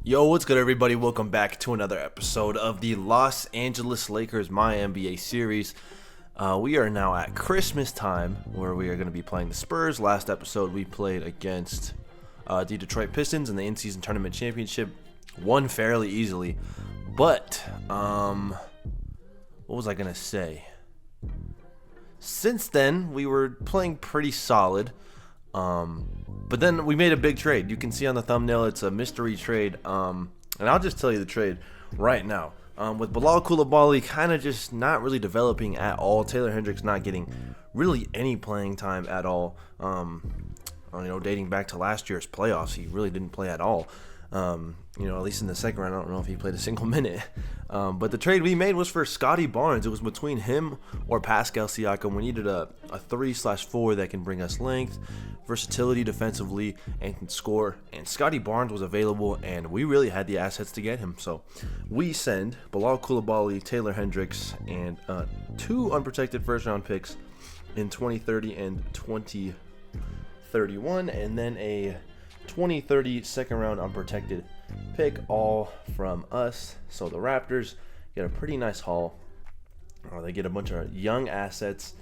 Yo, what's good, everybody? Welcome back to another episode of the Los Angeles Lakers MyNBA series. We are now at Christmas time, where we are going to be playing the Spurs. Last episode, we played against the Detroit Pistons in the in-season tournament championship. Won fairly easily, but what was I going to say? Since then, we were playing pretty solid. But then we made a big trade. You can see on the thumbnail it's a mystery trade. And I'll just tell you the trade right now. With Bilal Coulibaly kind of just not really developing at all. Taylor Hendricks not getting really any playing time at all. Dating back to last year's playoffs, he really didn't play at all. At least in the second round, I don't know if he played a single minute. But the trade we made was for Scotty Barnes. It was between him or Pascal Siakam. We needed a 3/4 that can bring us length, versatility defensively, and can score. And Scotty Barnes was available, and we really had the assets to get him. So we send Bilal Coulibaly, Taylor Hendricks, and 2 unprotected first-round picks in 2030 and 2031, and then a 2030 second-round unprotected pick, all from us. So the Raptors get a pretty nice haul. They get a bunch of young assets,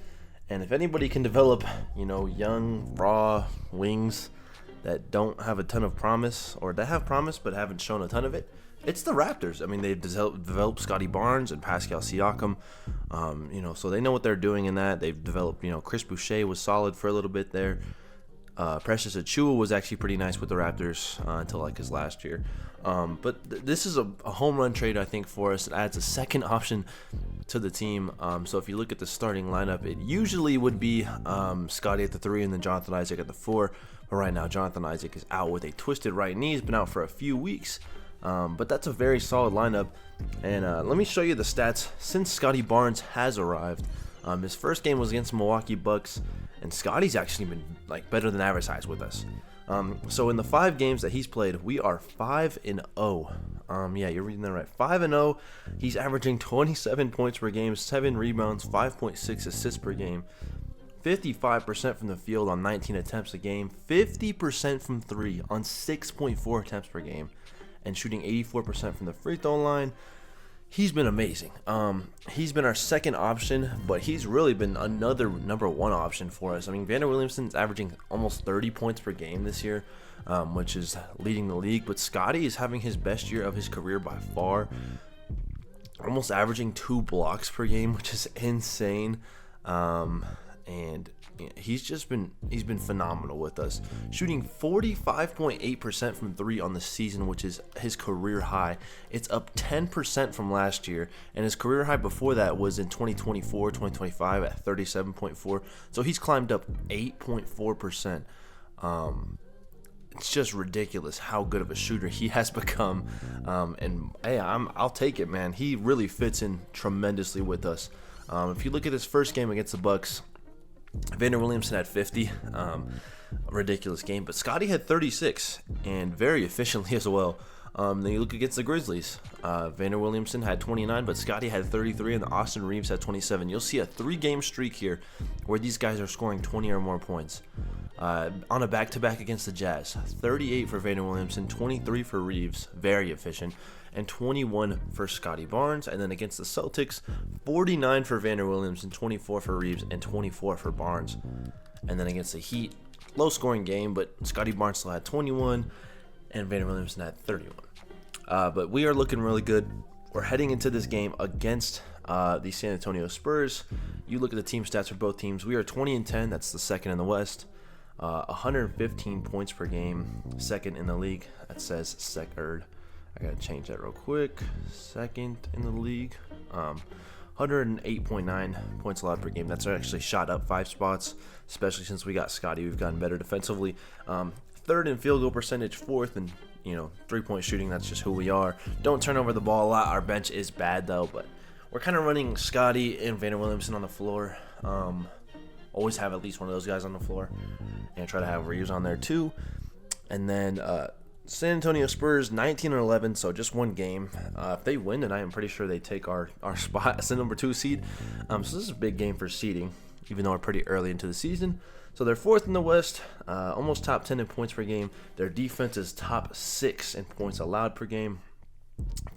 and if anybody can develop, young raw wings that don't have a ton of promise, or that have promise but haven't shown a ton of it, it's the Raptors. I mean, they've developed Scotty Barnes and Pascal Siakam, so they know what they're doing in that. They've developed, Chris Boucher was solid for a little bit there. Precious Achiuwa was actually pretty nice with the Raptors until his last year. But this is a home run trade, I think, for us. It adds a second option to the team. So if you look at the starting lineup, it usually would be Scotty at the 3 and then Jonathan Isaac at the 4. But right now, Jonathan Isaac is out with a twisted right knee. He's been out for a few weeks. But that's a very solid lineup. And let me show you the stats since Scotty Barnes has arrived. His first game was against the Milwaukee Bucks, and Scotty's actually been better than average size with us. So in the 5 games that he's played, we are 5-0. Yeah, you're reading that right. 5-0. He's averaging 27 points per game, 7 rebounds, 5.6 assists per game, 55% from the field on 19 attempts a game, 50% from 3 on 6.4 attempts per game, and shooting 84% from the free throw line. He's been amazing. He's been our second option, but he's really been another number 1 option for us. I mean, Vander Williamson's averaging almost 30 points per game this year, which is leading the league. But Scotty is having his best year of his career by far, almost averaging 2 blocks per game, which is insane. And he's been phenomenal with us, shooting 45.8% from 3 on the season, which is his career high. It's up 10% from last year, and his career high before that was in 2024-2025 at 37.4. So he's climbed up 8.4%. It's just ridiculous how good of a shooter he has become. And hey, I'll take it, man. He really fits in tremendously with us. If you look at his first game against the Bucks, Vander Williamson had 50, ridiculous game, but Scotty had 36, and very efficiently as well. Then you look against the Grizzlies, Vander Williamson had 29, but Scotty had 33, and Austin Reeves had 27. You'll see a 3-game streak here where these guys are scoring 20 or more points. On a back-to-back against the Jazz, 38 for Vander Williamson, 23 for Reeves, very efficient, and 21 for Scotty Barnes. And then against the Celtics, 49 for Vander Williamson, 24 for Reeves, and 24 for Barnes. And then against the Heat, low-scoring game, but Scotty Barnes still had 21, and Vander Williamson had 31. But we are looking really good. We're heading into this game against the San Antonio Spurs. You look at the team stats for both teams. We are 20-10. That's the second in the West. 115 points per game, second in the league. That says second. I gotta change that real quick. Second in the league. 108.9 points allowed per game. That's actually shot up 5 spots, especially since we got Scotty. We've gotten better defensively. Third in field goal percentage, 4th in 3-point shooting. That's just who we are. Don't turn over the ball a lot. Our bench is bad though, but we're kind of running Scotty and Vander Williamson on the floor. Always have at least one of those guys on the floor, and try to have Reeves on there too. And then San Antonio Spurs 19-11, so just 1 game. If they win tonight, I'm pretty sure they take our spot as the number 2 seed. So this is a big game for seeding, even though we're pretty early into the season. So they're 4th in the West, almost top 10 in points per game. Their defense is top 6 in points allowed per game,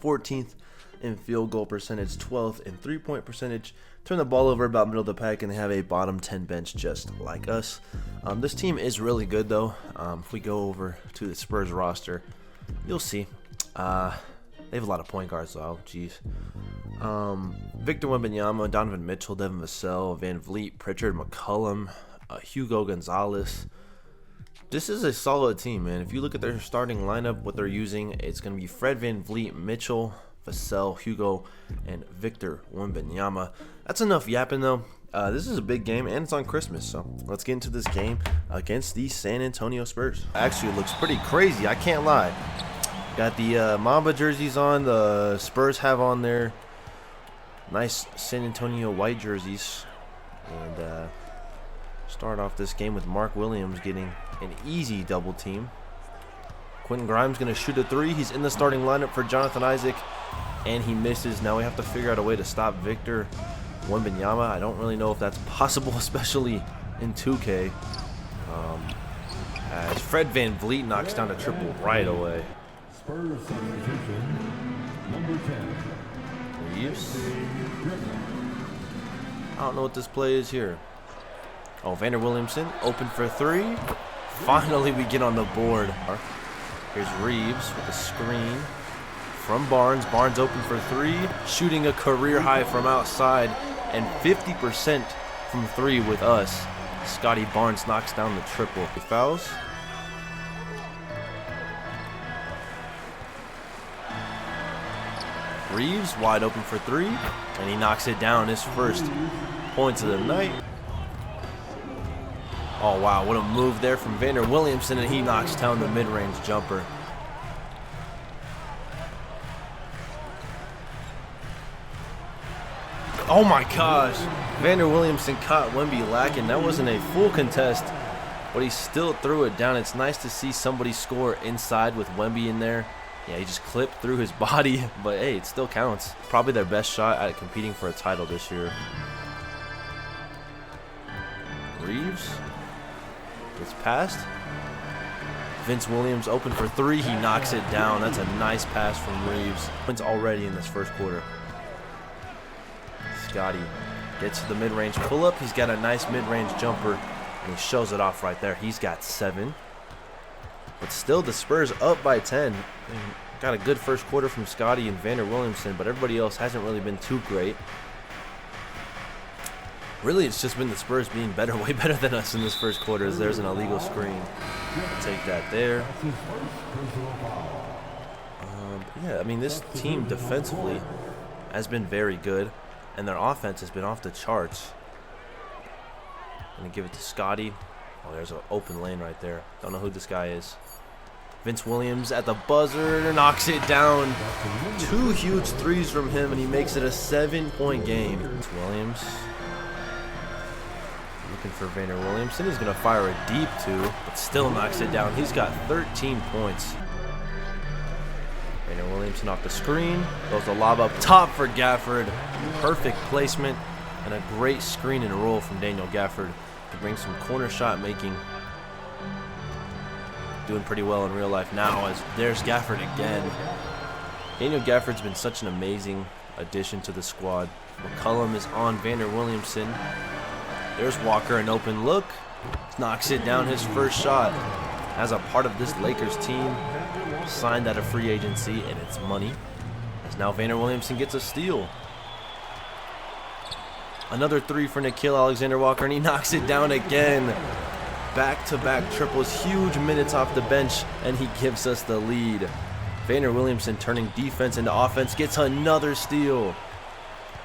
14th in field goal percentage, 12th in 3-point percentage. Turn the ball over about middle of the pack, and they have a bottom 10 bench just like us. This team is really good, though. If we go over to the Spurs roster, you'll see. They have a lot of point guards, though. Jeez. Victor Wembanyama, Donovan Mitchell, Devin Vassell, Van Vliet, Pritchard, McCollum, Hugo Gonzalez. This is a solid team, man. If you look at their starting lineup, what they're using, it's going to be Fred Van Vliet, Mitchell, Vassell, Hugo, and Victor Wembanyama. That's enough yapping, though. This is a big game, and it's on Christmas, so let's get into this game against the San Antonio Spurs. Actually, it looks pretty crazy, I can't lie. Got the Mamba jerseys on. The Spurs have on their nice San Antonio white jerseys. And start off this game with Mark Williams getting an easy double team. Quentin Grimes going to shoot a 3. He's in the starting lineup for Jonathan Isaac, and he misses. Now we have to figure out a way to stop Victor Wembanyama. I don't really know if that's possible, especially in 2K. As Fred Van Vliet knocks down a triple right away. Spurs substitution, number 10. Reeves. I don't know what this play is here. Oh, Vander Williamson open for 3. Finally, we get on the board. Here's Reeves with a screen from Barnes. Barnes open for 3, shooting a career high from outside, and 50% from 3 with us. Scotty Barnes knocks down the triple. He fouls. Reeves wide open for 3, and he knocks it down. His first points of the night. Oh wow, what a move there from Vander Williamson, and he knocks down the mid-range jumper. Oh my gosh, Vander Williamson caught Wemby lacking. That wasn't a full contest, but he still threw it down. It's nice to see somebody score inside with Wemby in there. Yeah, he just clipped through his body, but hey, it still counts. Probably their best shot at competing for a title this year. Reeves gets past. Vince Williams open for 3. He knocks it down. That's a nice pass from Reeves. Wins already in this first quarter. Scotty gets to the mid-range pull-up. He's got a nice mid-range jumper, and he shows it off right there. He's got 7. But still, the Spurs up by 10. Got a good first quarter from Scotty and Vander Williamson, but everybody else hasn't really been too great. Really, it's just been the Spurs being better, way better than us in this first quarter. As there's an illegal screen. Take that there. Yeah, I mean, this team defensively has been very good, and their offense has been off the charts. Gonna give it to Scotty. Oh, there's an open lane right there. Don't know who this guy is. Vince Williams at the buzzer knocks it down. 2 huge 3s from him, and he makes it a 7-point game. Vince Williams looking for Vander Williamson. He's going to fire a deep 2, but still knocks it down. He's got 13 points. Vander Williamson off the screen. Goes the lob up top for Gafford. Perfect placement and a great screen and roll from Daniel Gafford to bring some corner shot making. Doing pretty well in real life now, as there's Gafford again. Daniel Gafford's been such an amazing addition to the squad. McCollum is on Vander Williamson. There's Walker, an open look. Knocks it down, his first shot. As a part of this Lakers team, signed out of free agency, and it's money. As now Vander Williamson gets a steal. Another 3 for Nickeil Alexander-Walker, and he knocks it down again. Back-to-back triples, huge minutes off the bench, and he gives us the lead. Vander Williamson turning defense into offense, gets another steal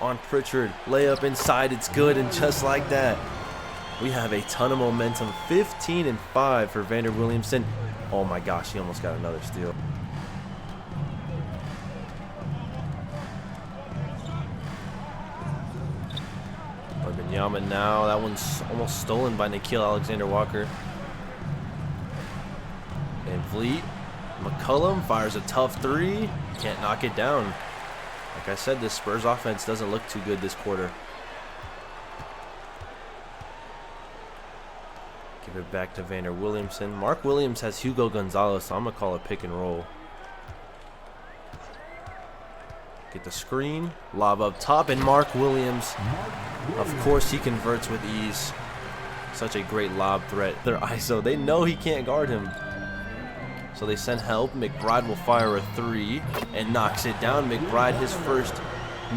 on Pritchard. Layup inside, it's good, and just like that, we have a ton of momentum. 15 and 5 for Vander Williamson. Oh my gosh, he almost got another steal. Wembanyama now. That one's almost stolen by Nickeil Alexander-Walker. Van Vliet. McCollum fires a tough 3. Can't knock it down. Like I said, this Spurs offense doesn't look too good this quarter. Give it back to Vander Williamson. Mark Williams has Hugo Gonzalez, so I'm going to call a pick and roll. Get the screen. Lob up top, and Mark Williams, of course, he converts with ease. Such a great lob threat. Their ISO, they know he can't guard him. So they send help. McBride will fire a three and knocks it down. McBride, his first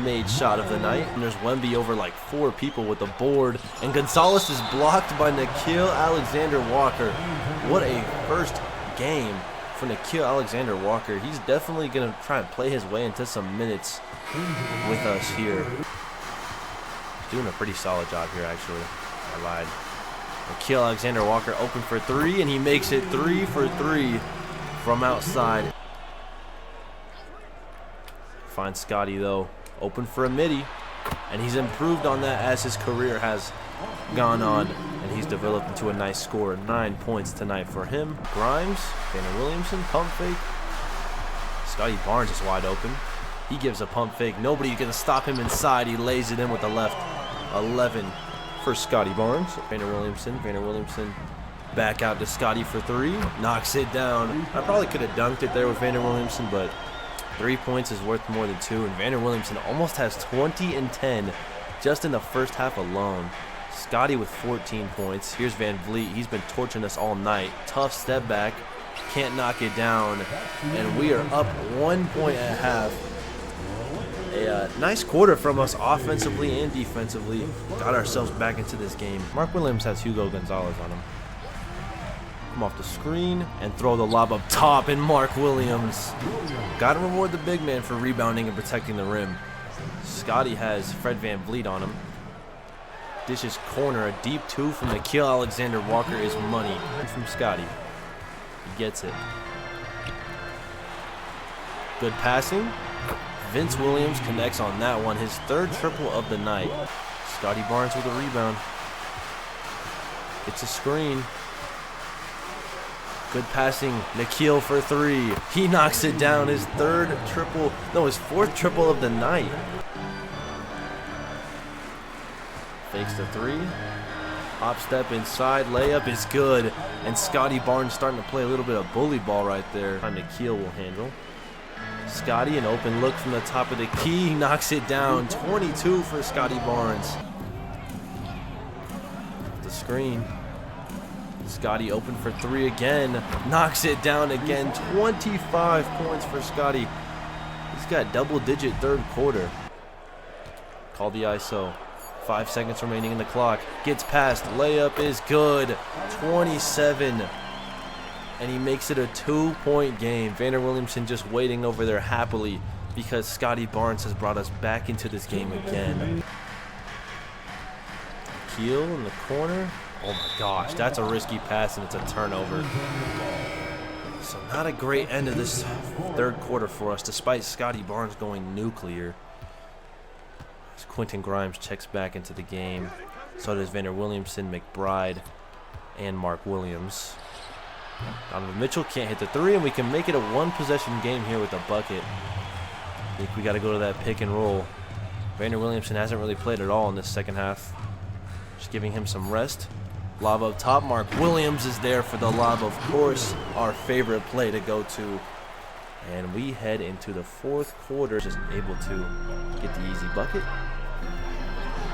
made shot of the night. And there's Wemby over like 4 people with the board. And Gonzalez is blocked by Nickeil Alexander-Walker. What a first game for Nickeil Alexander-Walker. He's definitely going to try and play his way into some minutes with us here. Doing a pretty solid job here, actually. I lied. Nickeil Alexander-Walker open for 3, and he makes it 3 for 3 from outside. Finds Scotty, though. Open for a midi, and he's improved on that as his career has gone on, and he's developed into a nice score. 9 points tonight for him. Grimes, Vander Williamson, pump fake. Scotty Barnes is wide open. He gives a pump fake. Nobody can stop him inside. He lays it in with the left. 11 for Scotty Barnes. Vander Williamson back out to Scotty for 3. Knocks it down. I probably could have dunked it there with Vander Williamson, but 3 points is worth more than 2. And Vander Williamson almost has 20 and 10 just in the first half alone. Scotty with 14 points. Here's Van Vliet. He's been torching us all night. Tough step back. Can't knock it down. And we are up 1 point at half. A nice quarter from us offensively and defensively. Got ourselves back into this game. Mark Williams has Hugo Gonzalez on him. Come off the screen and throw the lob up top, and Mark Williams. Got to reward the big man for rebounding and protecting the rim. Scotty has Fred Van Vliet on him. Dishes corner, a deep 2 from Nickeil Alexander-Walker is money. From Scotty. He gets it. Good passing. Vince Williams connects on that one, his 3rd triple of the night. Scotty Barnes with a rebound. It's a screen. Good passing. Nickeil for 3. He knocks it down, his 3rd triple, no, his 4th triple of the night. Fakes the 3. Hop step inside, layup is good. And Scotty Barnes starting to play a little bit of bully ball right there. Nickeil will handle. Scotty, an open look from the top of the key. He knocks it down. 22 for Scotty Barnes. The screen. Scotty open for 3 again. Knocks it down again. 25 points for Scotty. He's got double-digit 3rd quarter. Call the ISO. 5 seconds remaining in the clock. Gets past. Layup is good. 27. And he makes it a 2-point game. Vander Williamson just waiting over there happily because Scotty Barnes has brought us back into this game again. Keel in the corner. Oh my gosh, that's a risky pass and it's a turnover. So not a great end of this 3rd quarter for us despite Scotty Barnes going nuclear. As Quentin Grimes checks back into the game. So does Vander Williamson, McBride, and Mark Williams. Donovan Mitchell can't hit the 3, and we can make it a 1-possession game here with a bucket. I think we got to go to that pick and roll. Vander Williamson hasn't really played at all in this 2nd half. Just giving him some rest. Lob up top. Mark Williams is there for the lob, of course, our favorite play to go to. And we head into the 4th quarter, just able to get the easy bucket.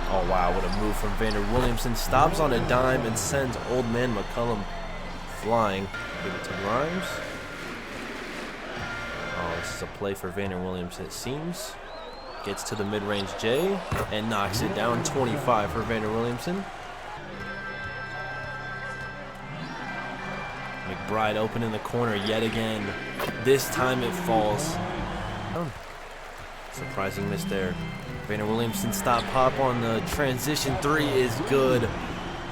Oh, wow, what a move from Vander Williamson. Stops on a dime and sends old man McCollum flying. Give it to Grimes. Oh, this is a play for Vander Williamson, it seems. Gets to the mid-range J and knocks it down. 25 for Vander Williamson. McBride open in the corner yet again. This time it falls. Oh. Surprising miss there. Vander Williamson stop pop on the transition 3 is good.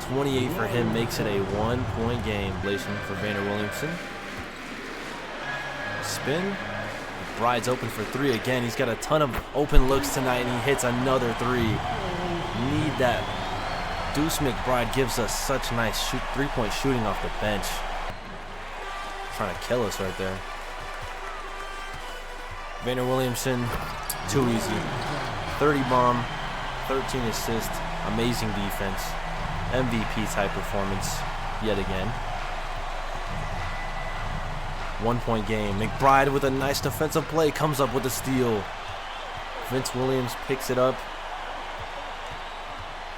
28 for him makes it a 1-point game. Relation for Vander Williamson. Spin. McBride's open for 3 again. He's got a ton of open looks tonight and he hits another 3. Need that. Deuce McBride gives us such nice 3-point shooting off the bench. Trying to kill us right there. Vander Williamson, too easy. 30 bomb, 13 assists, amazing defense, MVP type performance. yet again. 1 point game. McBride with a nice defensive play comes up with a steal. Vince Williams picks it up.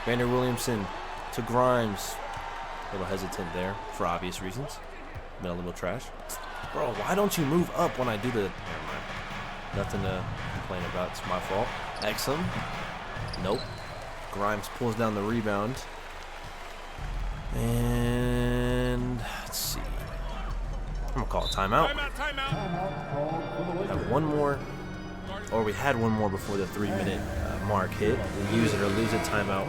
Vander Williamson to Grimes. A little hesitant there for obvious reasons. Been a little trash. Bro, why don't you move up when I do the... Never mind. Nothing to complain about. It's my fault. Exum. Nope. Grimes pulls down the rebound. And let's see. I'm going to call a timeout. We have one more. Or we had one more before the 3-minute mark hit. We use it or lose it, timeout.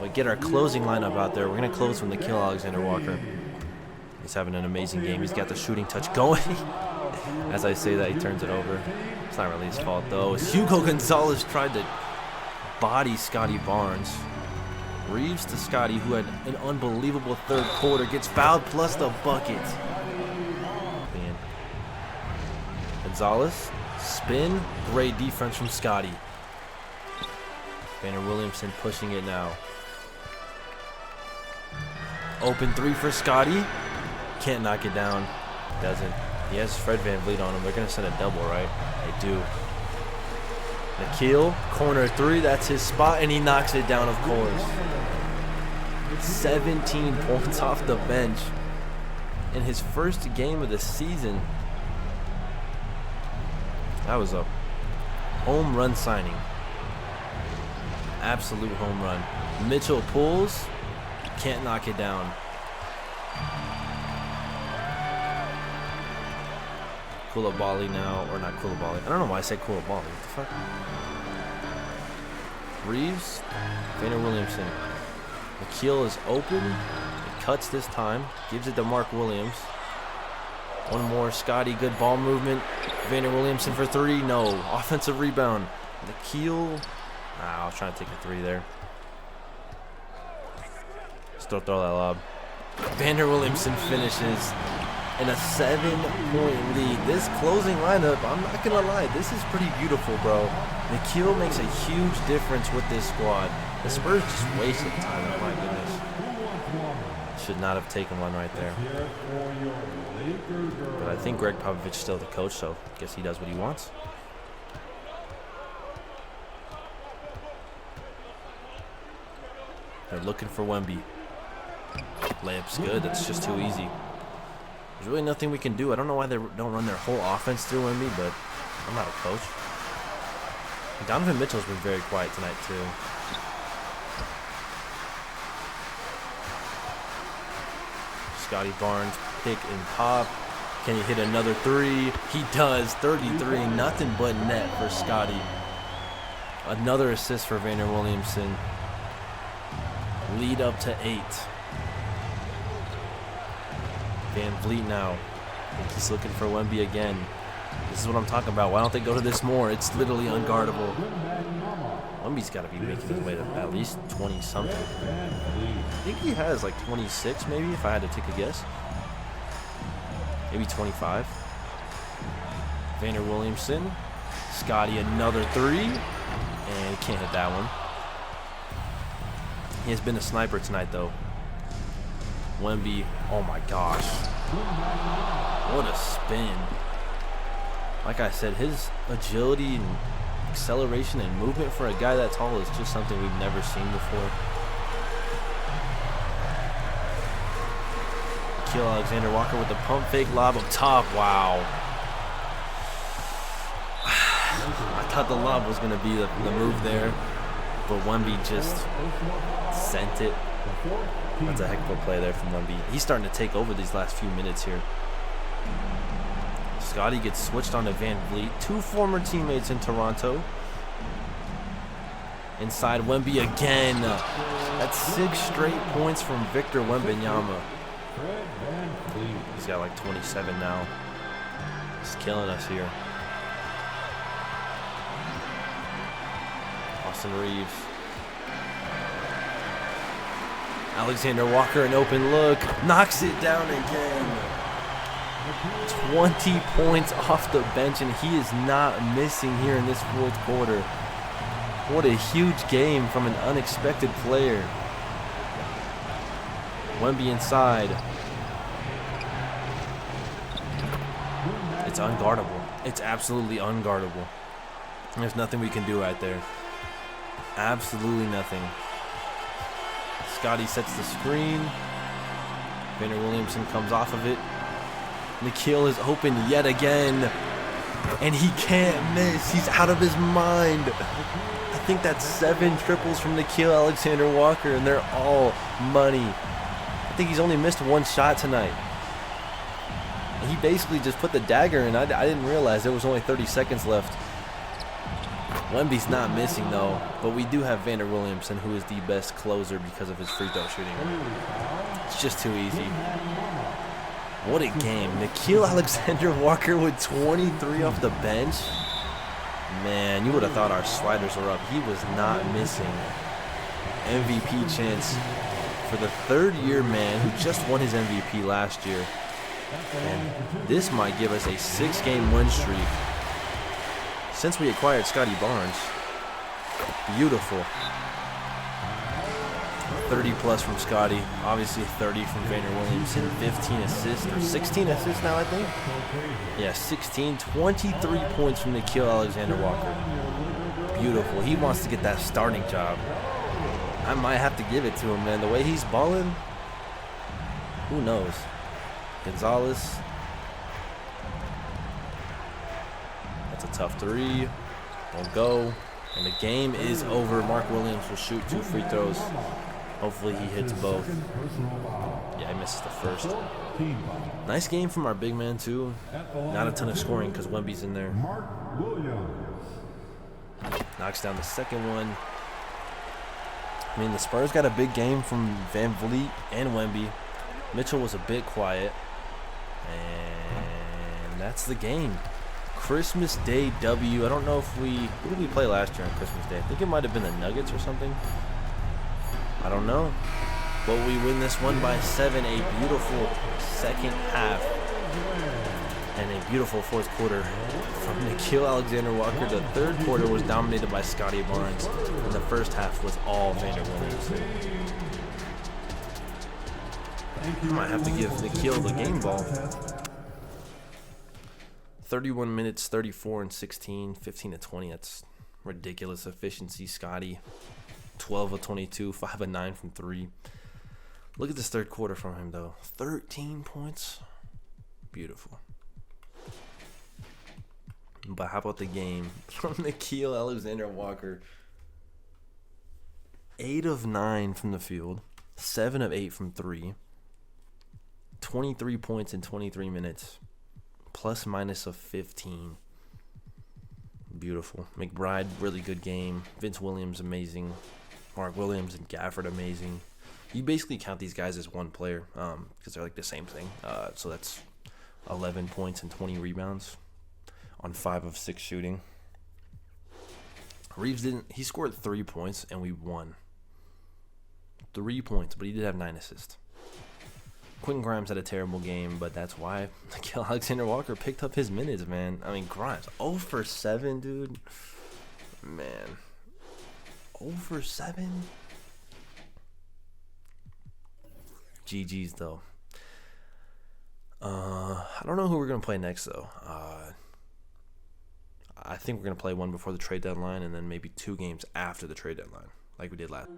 We get our closing lineup out there. We're going to close from Nickeil Alexander-Walker. He's having an amazing game. He's got the shooting touch going. As I say that, he turns it over. It's not really his fault, though. Hugo Gonzalez tried to body Scotty Barnes. Reeves to Scotty, who had an unbelievable third quarter, gets fouled plus the bucket. Man. Gonzalez, spin, great defense from Scotty. Vander Williamson pushing it now. Open 3 for Scotty. Can't knock it down. Doesn't. He has Fred VanVleet on him. They're going to send a double, right? They do. Nickeil, corner 3. That's his spot, and he knocks it down, of course. 17 points off the bench in his first game of the season. That was a home run signing. Absolute home run. Mitchell pulls. Can't knock it down. Koulibaly now, or not Koulibaly. I don't know why I said Koulibaly. What the fuck? Reeves, Vander Williamson. Nickeil is open. It cuts this time. Gives it to Mark Williams. One more. Scotty, good ball movement. Vander Williamson for 3. No. Offensive rebound. Nickeil. I was trying to take a 3 there. Still throw that lob. Vander Williamson finishes in a 7-point lead. This closing lineup, I'm not going to lie, this is pretty beautiful, bro. Nickeil makes a huge difference with this squad. The Spurs just wasted time, oh my goodness. Should not have taken one right there. But I think Greg Popovich's still the coach, so I guess he does what he wants. They're looking for Wemby. Layup's good. That's just too easy. There's really nothing we can do. I don't know why they don't run their whole offense through Wemby, but I'm not a coach. Donovan Mitchell's been very quiet tonight, too. Scotty Barnes, pick and pop. Can he hit another 3? He does. 33. Nothing but net for Scotty. Another assist for Vander Williamson. Lead up to 8. VanVleet now. I think he's looking for Wemby again. This is what I'm talking about. Why don't they go to this more? It's literally unguardable. Wemby's got to be making his way to at least 20-something. I think he has like 26 maybe, if I had to take a guess. Maybe 25. Vander Williamson. Scotty, another 3. And he can't hit that one. He has been a sniper tonight, though. Wemby, oh my gosh. What a spin. Like I said, his agility and acceleration and movement for a guy that tall is just something we've never seen before. Nickeil Alexander-Walker with the pump fake lob up top. Wow. I thought the lob was going to be the move there, but Wemby just sent it. That's a heck of a play there from Wemby. He's starting to take over these last few minutes here. Scotty gets switched on to VanVleet. 2 former teammates in Toronto. Inside Wemby again. That's 6 straight points from Victor Wembanyama. He's got like 27 now. He's killing us here. Austin Reeves. Alexander Walker, an open look. Knocks it down again. 20 points off the bench, and he is not missing here in this fourth quarter. What a huge game from an unexpected player. Wemby inside. It's unguardable. It's absolutely unguardable. There's nothing we can do right there. Absolutely nothing. Scotty sets the screen. Vander Williamson comes off of it. Nikhil is open yet again. And he can't miss. He's out of his mind. I think that's 7 triples from Nikhil Alexander-Walker, and they're all money. I think he's only missed 1 shot tonight. And he basically just put the dagger in. I didn't realize there was only 30 seconds left. Wemby's not missing, though. But we do have Vander Williamson, who is the best closer because of his free throw shooting. It's just too easy. What a game. Nikhil Alexander-Walker with 23 off the bench. Man, you would have thought our sliders were up. He was not missing. MVP chance for the 3rd year man who just won his MVP last year. And this might give us a 6-game win streak since we acquired Scotty Barnes. Beautiful. 30 plus from Scotty. Obviously 30 from Vander Williamson. 15 assists, or 16 assists now, I think. Yeah, 16. 23 points from Nikhil Alexander-Walker. Beautiful. He wants to get that starting job. I might have to give it to him, man. The way he's balling, who knows? Gonzalez. That's a tough 3. Don't go. And the game is over. Mark Williams will shoot 2 free throws. Hopefully he hits both. Yeah, he misses the first. Nice game from our big man, too. Not a ton of scoring because Wemby's in there. Knocks down the second one. I mean, the Spurs got a big game from Van Vliet and Wemby. Mitchell was a bit quiet. And that's the game. Christmas Day W. I don't know if who did we play last year on Christmas Day? I think it might have been the Nuggets or something. I don't know. But we win this one by 7. A beautiful second half. And a beautiful fourth quarter from Nikhil Alexander-Walker. The third quarter was dominated by Scotty Barnes. And the first half was all Vander Williamson. I might have to give Nikhil the game ball. 31 minutes, 34 and 16, 15 to 20. That's ridiculous efficiency, Scotty. 12 of 22, 5 of 9 from 3. Look at this third quarter from him, though. 13 points. Beautiful. But how about the game from Nikhil Alexander-Walker? 8 of 9 from the field. 7 of 8 from 3. 23 points in 23 minutes. Plus minus of 15. Beautiful. McBride, really good game. Vince Williams, amazing. Mark Williams and Gafford, amazing. You basically count these guys as one player because they're like the same thing. So that's 11 points and 20 rebounds on 5 of 6 shooting. Reeves he scored 3 points and we won. 3 points, but he did have 9 assists. Quentin Grimes had a terrible game, but that's why Nikhil Alexander-Walker picked up his minutes, man. I mean, Grimes, 0 for 7, dude. Man. 0 for 7? GG's, though. I don't know who we're going to play next, though. I think we're going to play one before the trade deadline and then maybe 2 games after the trade deadline, like we did last.